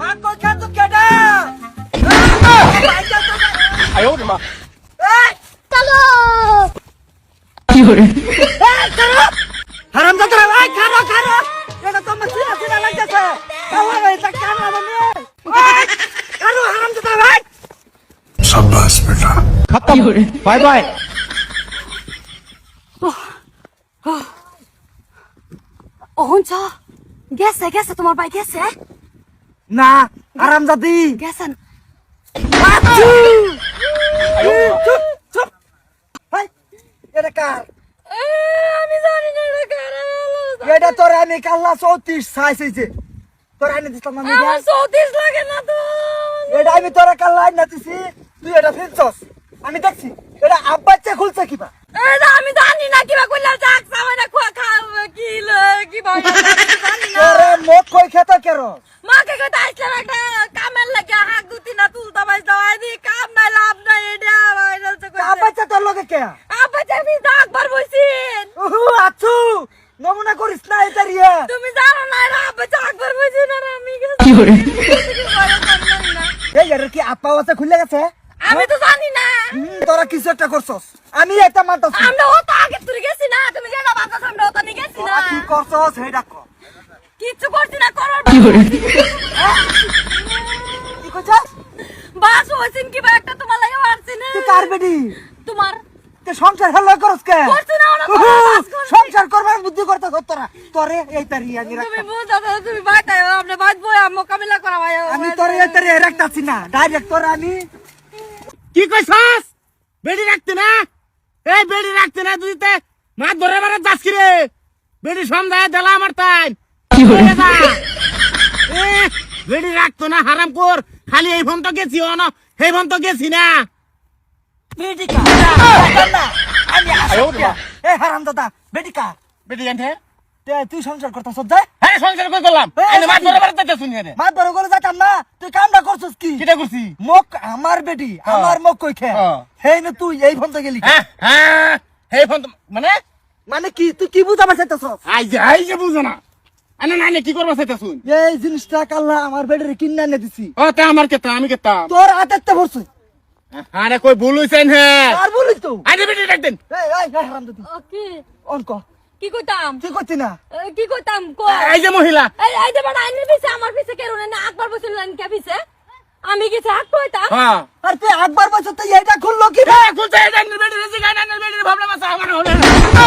মাছ কই খাতো কেডা? আয় ওরে মা চলো হারামজাদা ভাই খারো খারো এটা তো মসিনা সিনা লাগতেছে খাওয়া এটা কানা বনে খারো হারামজাদা ভাই शाबाश बेटा খতম বাই বাই অহঞ্চ গেছে গেছে তোমার ভাই গেছে না হারামজাদি গেছেন চুপ চুপ ভাই এটা কার আমি জানি না এটা কারা এটা তোর আমি কাল্লা 34 সাইছে তোর আইনে দিতাম আমি আমার 34 লাগে না তো এটা আমি তোর কাল্লা আইনে দিছি তুই এটা ফিরছস আমি দেখছি এটা আব্বাচ্চা খুলছে কিবা এটা আমি জানি না কিবা কইলা যাক সামনে খোয়া খাওয়া কি কি ভাই জানি না তোরে মুখ কই খেত কেরো মাকে কইতা আসলাম একটা কামের লাগা হাত দুতি না তুলতা বাইস দাও দি কাম নাই লাভ নাই এটা ভাইরাল তো কই আব্বাচ্চা তোর লগে কে আব্বা তুমি একবার বইছিন আচ্ছু নমুনা করিস না এটা রিয়া তুমি জানো না এটা আব্বা একবার বইছিন আর আমি কি করে এই এর কি আপা আছে খুলে গেছে আমি তো জানি না তোরা কিছু একটা করছস আমি এটা মানতাছি আমরা ও তো আগে তুই গেছি না তুমি যেটা বাতাস আমরা ও তো নিয়ে গেছি না তোরা কি করছস হেডা কর কিচ্ছু করছি না করার কি কইছস বাস হইছিন কি বা একটা তোমার লাগে মারছি না তুই কার বেডি তোমার তে সংসার হলো করস কে করছি না ওরা সংসার করবার বুদ্ধি করতেছ তোরা তোরে এই তারি আমি তুমি রাখতাম বুঝা তুমি বাইতে আপনি বাইত বই মোকাবিলা করা ভাই আমি তোরে এই তারি রাখতাছি না ডাইরেক্ট তোরা আমি কি কইছস বেডি রাখতে না এই বেডি রাখতে না তুইতে মাছ ধরে মারে যাস কি রে বেডি সন্ধ্যায় দেলা আমার তাই কি হইছে বেডি রাখতো না হারাম কর খালি এই ফোন তো গেছি না এই ফোন তো গেছি না বেডিকা না আমি আসিয়া এই হারামজাদা বেডিকা বেডি জানতে তে তুই সংসার করতেছ যাই হ্যাঁ সংসার করে করলাম আমি মাছ ধরে মারে যাইতে শুনি রে মাছ বড় করে যাইতাম না তুই কামটা করছস কি কিটা করছি মুখ আমার বেডি আমার মুখ কই খে হেই না তুই এই ফোন গেলি হ্যাঁ হ্যাঁ এই ফোন মানে মানে কি তুই কি বুঝাবার চাইতেছস আই যে বুঝো না আনে না কি করবা চাইতা শুন এই জিনিসটা কাল্লা আমার বেডের কিন্না এনে দিছি ও তা আমার কেতা আমি কেতা তোর হাতেতে ভরছে আরে কই ভুল হইছেন হে আর বলিস তো আরে বেডি রাখ দেন এই হারামজাদি কি অনক কি কইতাম তুই করতি না কি কইতাম কো এই যে মহিলা এই যে বড় আইনের পিছে আমার পিছে কেন না একবার বসিলেন কে পিছে আমি কিছু হাক কইতাম হ্যাঁ আর তুই একবার বসে তুই এটা খুললো কি রে খুলছে এই বেডি রেজি গায় না বেডি প্রবলেম আছে আমার হলো না